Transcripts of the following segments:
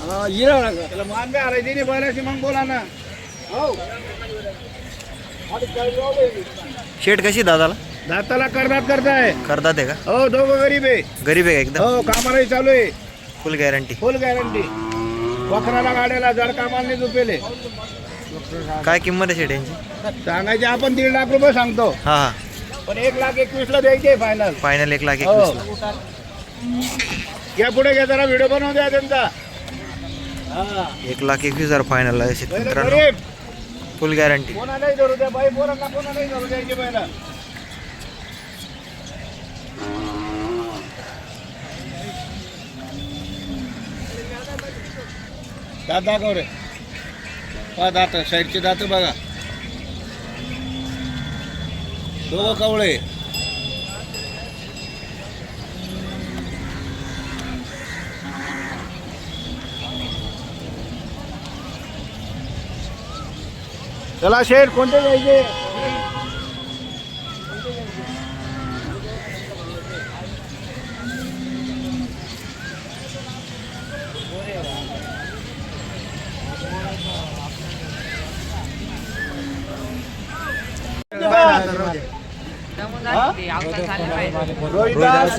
त्याला मान बी आरायची नाही बैलाची, मग बोला ना. हो शेट कशी दादाला दाताला करताय. करतात आहे का? हो दोघं गरीब आहे. गरीब आहे का एकदम? हो कामालाही चालू आहे. फुल गॅरंटी. फुल गॅरंटी. वखराला गाड्याला जड कामाला नाही झोपेले. काय किंमत आहे शेट यांची? सांगायचे आपण 1.5 लाख रुपये सांगतो, हा हा, पण 1,21,000 द्यायचे फायनल. फायनल 1,21,000. या पुढे घ्या जरा, व्हिडिओ बनवून द्या त्यांचा. 1,21,000 फायनल आहे शेत मित्रांनो. गरीब फुल गॅरंटी. कोणालाही धरू द्या बाई, पोरांना कोणालाही धरू द्यायचे पहिला. दात दाखव रे. दात साईडचे दात बघा, दोघं कवळे. चला शेठ, कोणते घ्यायचे? रोहिदास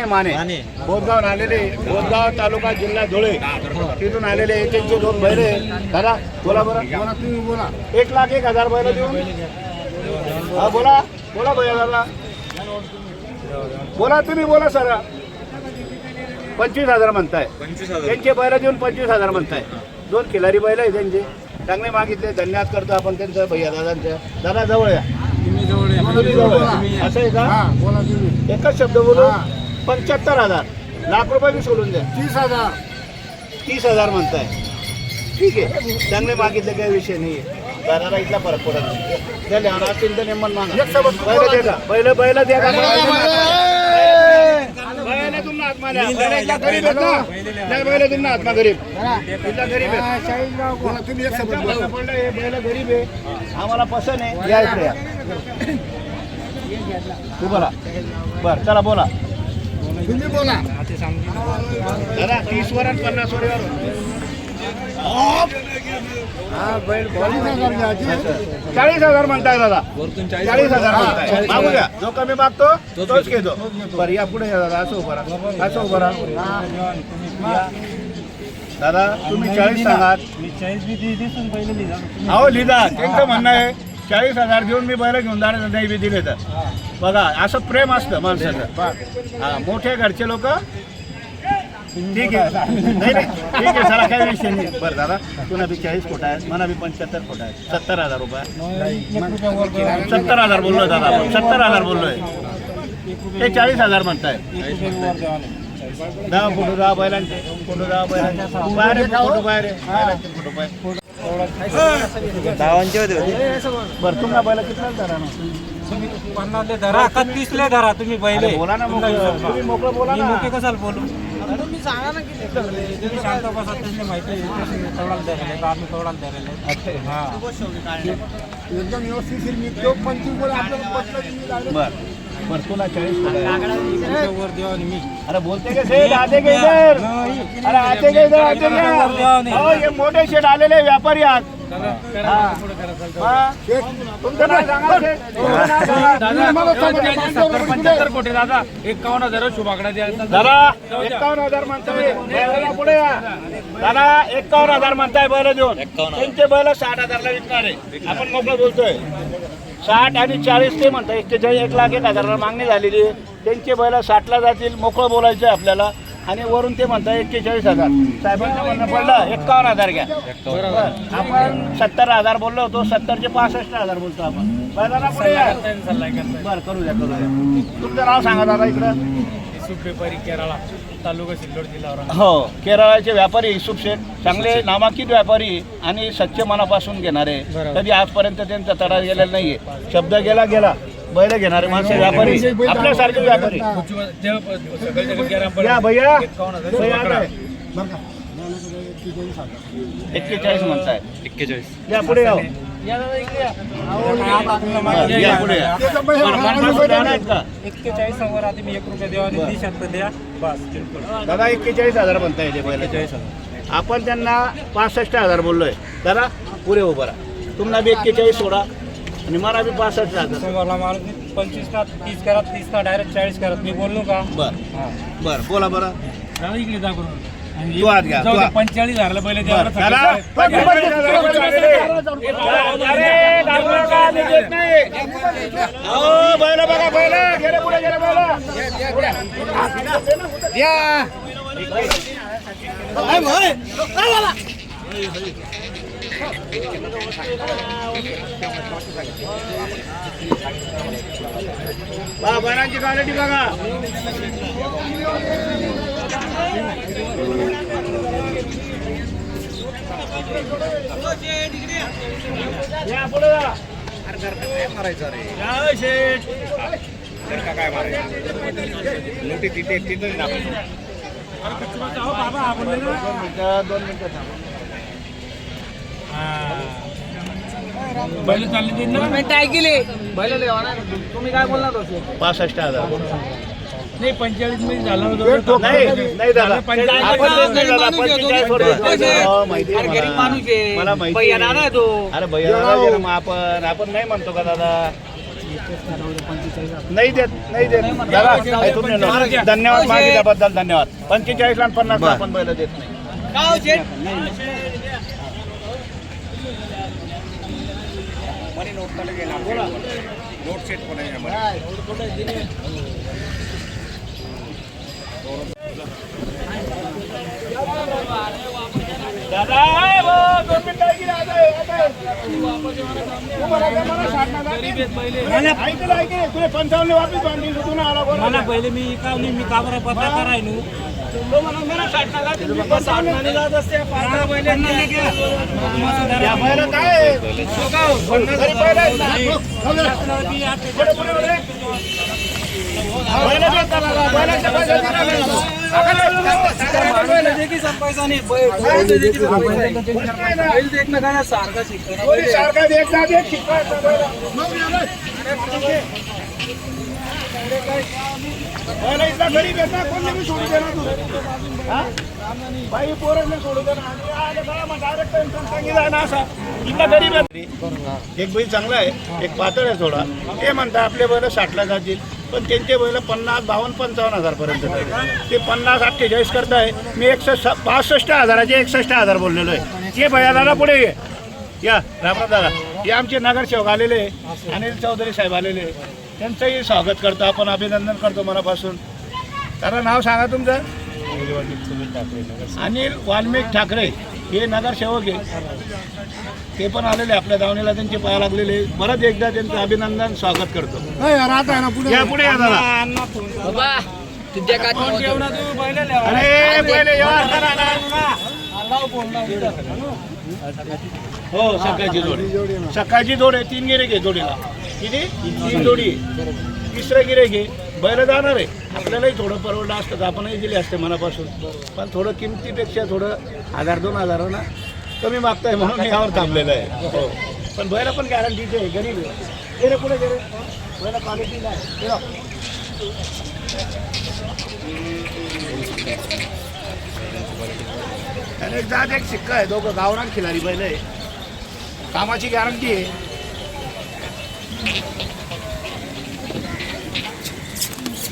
माने बोधगाव आलेले, बोधगाव तालुका जिल्हा धुळे, तिथून आलेले. एक 2 बैले. दादा बोला बरं, तुम्ही बोला. 1,01,000 बैल देऊन. हा बोला बोला भैया दादा, बोला तुम्ही बोला सर. 25,000 म्हणताय. त्यांचे बैल देऊन 25,000 म्हणताय. 2 खिलारी बैल आहे त्यांचे, चांगले मागितले. धन्यवाद करतो आपण त्यांचं भैया दादांचं. दादा जवळ या. असं आहे का? एकच शब्द बोलू. 75,000. लाख रुपये बी सोडून द्या. 30,000 म्हणताय. ठीक आहे, चांगले मागितले, काही विषय नाही. दादाला इथला फरक पडत नाही. झाले असतील तर नेमन मागा. बैल द्या का? बैल तुमना आत्मा द्या. बैला गरीब आहेत ना, नाही बैल तुमना आत्मा गरीब. इथला गरीब आहे. हे बैल गरीब आहे, आम्हाला पसंत आहे. या इकडे या. तू बोला. बर चला बोला. तुम्ही बोला दादा. 30 वर आणि 50 वर. 40,000 म्हणताय दादा. 40,000 म्हणताय. मागू द्या, जो कमी मागतो तोच घेतो. बरं या पुढे या दादा. असं उभा राहा, असं उभा राहा. दादा तुम्ही 40 सांगा. अहो लिहिला, त्यांचं म्हणणं आहे 40,000 घेऊन मी बैल घेऊन जाणार नाही बी दिले तर. बघा असं प्रेम असतं माणसाचं. हा मोठे घरचे लोक. ठीक आहे, नाही ठीक आहे, चला काही विषय नाही. बरं दादा, तुला बी 40 खोटा आहे, मला बी 75 खोटा आहे. 70,000 रुपये. 70,000 बोललोय दादा, 70,000 बोललोय. ते 40,000 म्हणताय. 10 फोटो 10 बैलांचे, फोटो 10 बैलांचे. बाहेर फोटो, बाहेर फोटो बाहेर. दावांचे होते. बरं तुम्हाला बैला किती धरा ना? 50 धरा, 31 धरा. तुम्ही पहिले बोला ना, तुम्ही मोकळं बोला ना. मोके कसाल बोलू? तुम्ही सांगा ना किती तुम्ही शांत बसा. त्यांनी माहिती आहे तेवढाला धरले तर आम्ही तेवढाला धरले. हां एकदम व्यवस्थित निघतो. 25 वर आपल्याला पटलं. बरं बरं तुला 40 वर देवा मी. अरे बोलते का शेठ? आते का इधर? अरे आते का इधर? आते का? हो ये मोठे शेठ आलेले व्यापारी आहात. तुमचं नाव सांगा शेठ. 75 कोटी दादा. 51,000 शुभाकडा द्या दादा. 51,000 म्हणताय. बैलाला पुढे या दादा. 51,000 म्हणताय बैल देऊन. त्यांचे बैल 60,000ला विकणार आहे. आपण मोकळं बोलतोय. 60 आणि 40 ते म्हणतात. 1,01,000 मागणी झालेली. त्यांचे बैल 60ला जातील. मोकळं बोलायचं आहे आपल्याला. आणि वरून ते म्हणतात 41,000. साहेबांचं म्हणणं पडलं 51,000 घ्या. आपण 70,000 बोललो होतो. 70चे 65,000 बोलतो आपण. बैलाला पुढे या. बरं करू द्या, करू द्या. तुमचं नाव सांगा दादा इकडं. व्यापारी केरळा, तालुका सिल्लोड, जिल्हा. हो, केरळाचे व्यापारी युसुफ शेठ चांगले नामांकित व्यापारी आणि सच्चे मनापासून घेणारे. कधी आजपर्यंत त्यांचा तडा गेलेला नाहीये. शब्द गेला. बैल घेणारे माणसं व्यापारी, आपल्यासारखे व्यापारी. या भैया 41 म्हणताय. 41. या पुढे यावं. बरं, या पुढे या. बरं, मनपासून जाणार आहेत का? 41 वर आधी मी 1 रुपया द्या आणि 30 द्या बस बिलकुल. दादा 41,000 म्हणता येते पहिला 41,000. आपण त्यांना 65,000 बोललोय. दादा पुरे उभं राहा. तुम्हाला बी 41 सोडा आणि मला बी 65,000. समोरला माणूस 25 का 30 करा 30 का डायरेक्ट 40 करत मी बोललो का. बरं बरं बोला बरं. इकडे दाखव. तू हात घ्या. 45,000 पहिले बरं, चला. अरे, घालू नका, मी देत नाही. अहो, बैलं बघा, बैलं. गेले पुढे, गेले बैलं. बैलांची क्वालिटी बघा. या पुढे जा. या, शेठ. दोन मिनिटं थांबा. पहिले चालले तुम्ही काय बोलला 65,000. नाही 45 मध्ये झालं नाही दादा. आपण देत नाही दादा. 45 वर देतो. हो, माहिती आहे मला माहिती आहे. अरे भैया दादा मग आपण नाही म्हणतो का दादा. नाही देत दादा. धन्यवाद मागितल्याबद्दल धन्यवाद. 45 आणि 50 आपण बैल देत नाही. दादा 2 मिनिटं ऐकलं ऐकले तुला 55 वापस बांधली तू आला मला पहिले मी इकावली मी काबरा पत्ता करायलो तो मला मला 60 जात असते या बैल काय सारखा गरीब येत ना कोणी मी सोडू दे ना तू बाई पोरांना सोडू दे ना डायरेक्ट सांगितलं ना असा इथला गरीब आहे. एक बैल चांगला आहे एक पातळ आहे थोडा. ते म्हणता आपले बैल 60ला जातील पण त्यांचे बैल 50, 52, 55,000 पर्यंत ते 50, 48 करताय. मी 65,000चे 61,000 बोललेलो आहे. ते भैया दादा पुढे ये या रामराम दादा. हे आमचे नगरसेवक आलेले अनिल चौधरी साहेब आलेले. त्यांचंही स्वागत करतो आपण अभिनंदन करतो मनापासून. कारण नाव सांगा तुमचं. अनिल वाल्मिक ठाकरे हे नगरसेवक आहे. ते पण आलेले आपल्या दावणीला त्यांचे पाया लागलेले. परत एकदा त्यांचं अभिनंदन स्वागत करतो. या पुढे या दादा. अरे पहिले हो सकाळची जोड आहे. 3 गिरे घे जोडीला. किती 3 जोडी. तिसरं गिरे घे. बैल जाणार आहे. आपल्यालाही थोडं परवडलं असतं तर आपणही दिले असते मनापासून. पण थोडं किमतीपेक्षा थोडं 1,000-2,000 ना कमी मागताय म्हणून मी यावर थांबलेलं आहे. हो पण बैल पण गॅरंटीचे आहे. गरीब आहे. गेले पुढे गेले बैल क्वालिटीला आहे. त्याने एक जात एक शिक्का आहे. दोघं गावरान खिलारी बैल आहे. कामाची गॅरंटी आहे.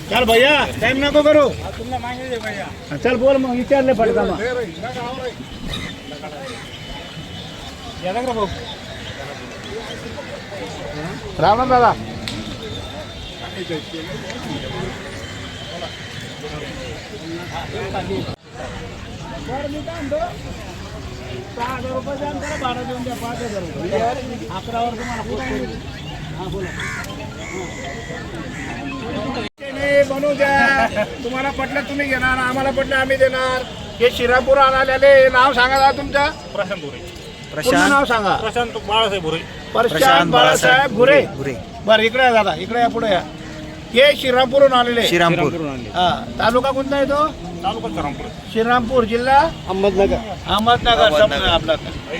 चल भैया टाइम नको करू. चल बोल मग विचारले पडता मग राम दादा. बरं मी काय म्हणतो 6,000 रुपये द्या त्याला भाडं देऊन द्या. 5,000 रुपये 11 वर तुम्हाला कुठे. हां बोला. बनवू द्या. तुम्हाला पटलं तुम्ही घेणार आम्हाला पटलं आम्ही देणार. हे शिरापूर आलेले नाव सांगा तुमचं. प्रशांत भुरे. पूर्ण नाव सांगा. प्रशांत बाळासाहेब भुरे. प्रशांत बाळासाहेब भुरे. बरं इकडे या दादा. इकडे या पुढे या. हे श्रीरामपूरहून आलेले. श्रीरामपूर. हा तालुका कोणता आहे तो. श्रीरामपूर जिल्हा अहमदनगर आपला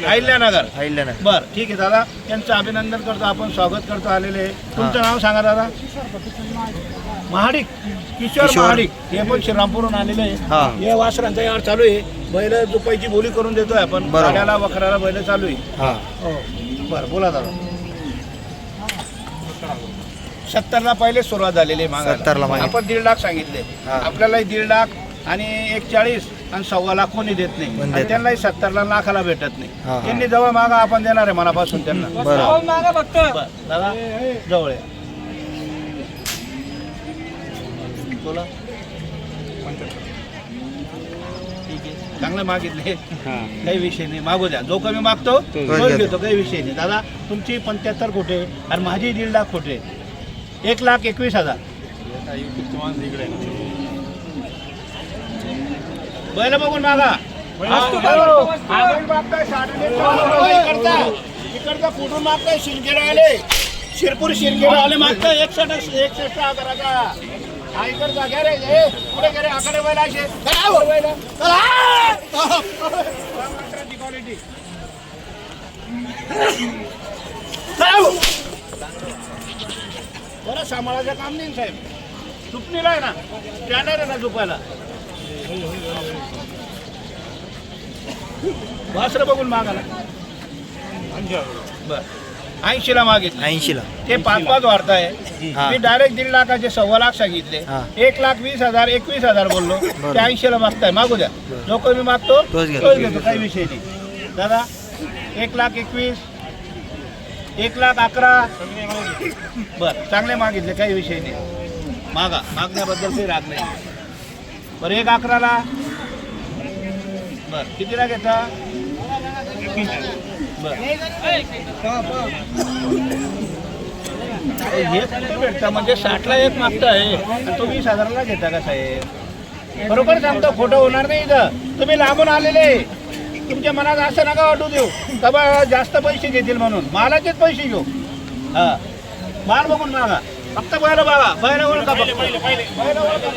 अहिल्यानगर. अहिल्यानगर. बर ठीक आहे दादा, त्यांचं अभिनंदन करतो आपण, स्वागत करतो आलेले. तुमचं नाव सांगा दादा. महाडिक किशोर महाडिक, हे पण श्रीरामपूरहून आलेले हा. आहे. हे वासरांचा यावर चालू आहे. बैल जुपायची बोली करून देतोय आपण. बरोबर. गाड्याला वखराला बैल चालू आहे. हा. हो बरं बोला दादा. 70ला पहिले सुरुवात झालेली आहे 70 ला मागे. आपण 1.5 लाख सांगितले. हा. आपल्यालाही 1.5 लाख आणि 1.40 आणि 1.25 लाख कोणी देत नाही. कोणी आणि देत त्यांनाही 70ला लाखाला भेटत हा, नाही. हा. त्यांनी जवळ मागा आपण देणार आहे मनापासून त्यांना. बरोबर. मागा फक्त. बरं, दादा जवळ आहे. बोला. ठीक आहे, चांगलं मागितले, काही विषय नाही, मागू द्या. जो कमी मागतो तोच घेतो, काही विषय नाही. दादा तुमची 75 खोटे आणि माझी 1.5 लाख खोटे, 1,21,000. बैल बघून मागा. इकडचा फुटून मागताय. शिरखेडा आले, शिरपूर शिरखेडा आले मागताय 61,000. हा इकडचा घ्या रे, ए, पुढे घ्या रे, आकडे बैल असे क्वालिटी. बरं सांभाळायचं काम नाही साहेब. चुकणीला आहे ना, स्टँडर्ड आहे ना झुपायला. वासरं बघून मागाला. बर 80ला मागितलं. 80 ला. ते 5-5 वाढताय. हा. मी डायरेक्ट 1.5 लाखाचे 1.25 लाख सांगितले. हा. 1,20,000 21,000 बोललो. ते 80ला मागताय, मागू द्या. जो कमी मागतो तोच घेतो. तोच घेतो, काही विषय नाही. दादा 1,21,000 1,11,000 बर चांगले मागितले, काही विषय नाही. मागा, मागण्याबद्दल काही राग नाही. बरं 1,11,000 बर कितीला घेता. बर हे कुठे भेटतं म्हणजे 60ला एक मागताय आणि तो 20,000ला घेता का साहेब. बरोबर सांगतो, खोटं होणार नाही. इथं तुम्ही लांबून आलेले, तुमच्या मनात असं नका वाटू देऊ का बा जास्त पैसे घेतील म्हणून. मालाचेच पैसे घेऊ. हा माल बघून मागा, फक्त बैल बघा. बैल ओळखा, बैल ओळखा.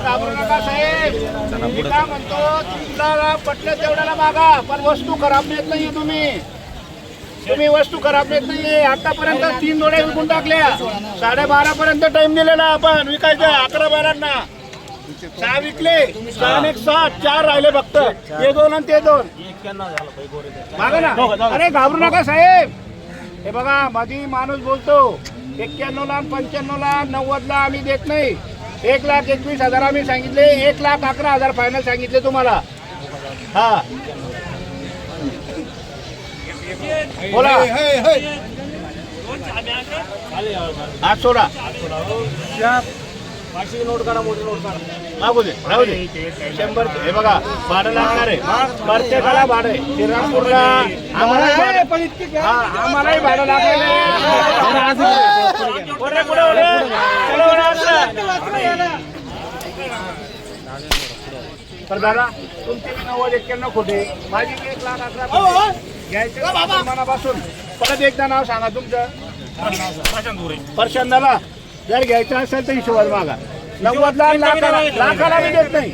घाबरू नका साहेब. मी काय म्हणतो, तुम्हाला पटलं तेवढ्याला मागा, पण वस्तू खराब नेत नाहीये तुम्ही वस्तू खराब नेत नाहीये. आतापर्यंत 3 जोड्या विकून टाकल्या. 12:30 पर्यंत टाइम दिलेला आपण विकायचं. 11 बारांना 6 विकले. 6 आणि 7 4 राहिले फक्त. हे 2 आणि ते 2 मागा ना. अरे घाबरू नका साहेब. हे बघा मधी माणूस बोलतो 91ला आणि 95ला 90ला आम्ही देत नाही. 1,21,000 आम्ही सांगितले. 1,11,000 फायनल सांगितले तुम्हाला. हा बोला. आज सोडा. नोट करा, मोठी नोट करा. मागू दे, राहू दे. 100. हे बघा भाडं लागणार आहे, प्रत्येकाला भाडं आहे. श्रीरामपूरला आम्हालाही भाडं लागलेलं आहे. तर दादा तुमचे 90-91 खोटे, माझी 1,11,000 घ्यायचे मनापासून. परत एकदा नाव सांगा तुमचं. प्रशांतला जर घ्यायचं असेल तर हिशोबात मागा. 90ला लाखाला बी देत नाही.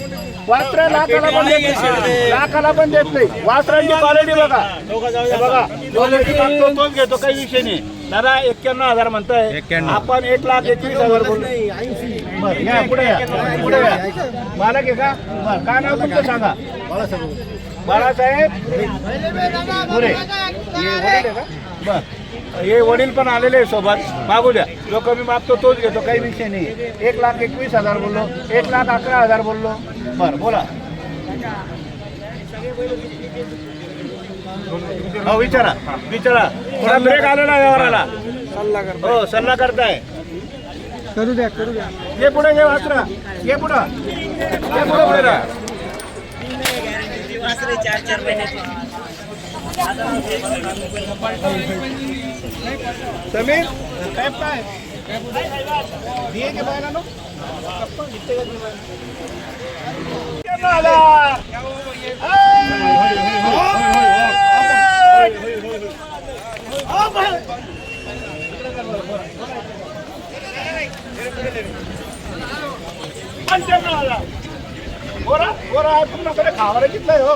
वास्त्र लाखाला पण देत नाही. लाखाला पण देत नाही. वास्त्रांची क्वालिटी बघा. हे बघा जो व्यक्ती मागतो तोच घेतो, काही विषय नाही. दादा 91,000 म्हणताय, आपण 1,21,000 बोललो. बरं या पुढे या, पुढे या. मालक आहे का. बरं काय नाव तुमचं सांगा. बाळासाहेब पुरे. बर हे वडील पण आलेले सोबत. मागू द्या. जो कमी मागतो तोच घेतो, काही विषय नाही. 1,21,000 बोललो. 1,11,000 बोललो. बर बोला. हो विचारा विचारा. थोडा ब्रेक आलेला व्यवहाराला. हो सल्ला करताय. करू द्या. ये पुढे घे वासरा. ये पुढं. ये पुढे पुढे राहा. समीर साहेब काय दिए के बाहेर आलो. 55,000. बोरा बोरा तुमच्याकडे खावायला कितलं हो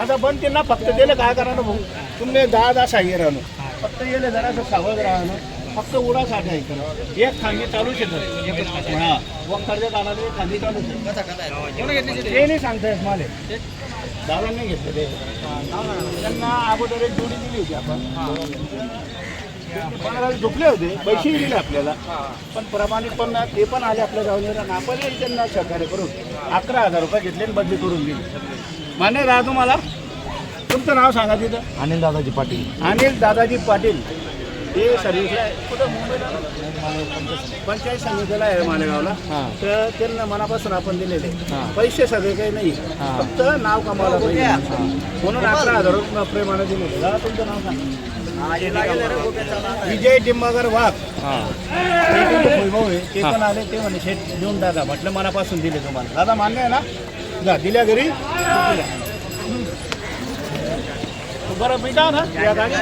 आता बंद त्यांना फक्त दिलं काय करा ना भाऊ तुम्ही 10 सांगे राहणं फक्त येले जरा सावध राहणं फक्त उडासाठी आहे करा एक खांदी चालूच येतं हा वखरच्या दानाला एक खांदी चालूच आहे ते नाही सांगतायत मला दादांनी घेतलं ते त्यांना अगोदर एक जोडी दिली होती आपण 15 झोपले होते पैसे दिले आपल्याला पण प्रमाणित पण ते पण आले आपल्या गावला आणि आपणही त्यांना सहकार्य करून 11,000 रुपये घेतले आणि बदली करून दिली मान्य राहा तुम्हाला तुमचं नाव सांगा तिथं अनिल दादाजी पाटील अनिल दादाजी पाटील हे सर्व्हिसला कुठं मुंबईला पंचायत समितीला आहे मालेगावला तर त्यांना मनापासून आपण दिलेले पैसे सगळे काही नाही फक्त नाव कमावलं पाहिजे म्हणून 11,000 रुपये प्रेमाने दिलेले दादा तुमचं नाव सांगा विजय टिंबागर वाघ वैभव आहे ते पण आले ते म्हणे शेट देऊन टाका म्हटलं मनापासून दिले तुम्हाला दादा मान्य आहे ना जा दिल्या घरी बरं मिटा ना या गाडी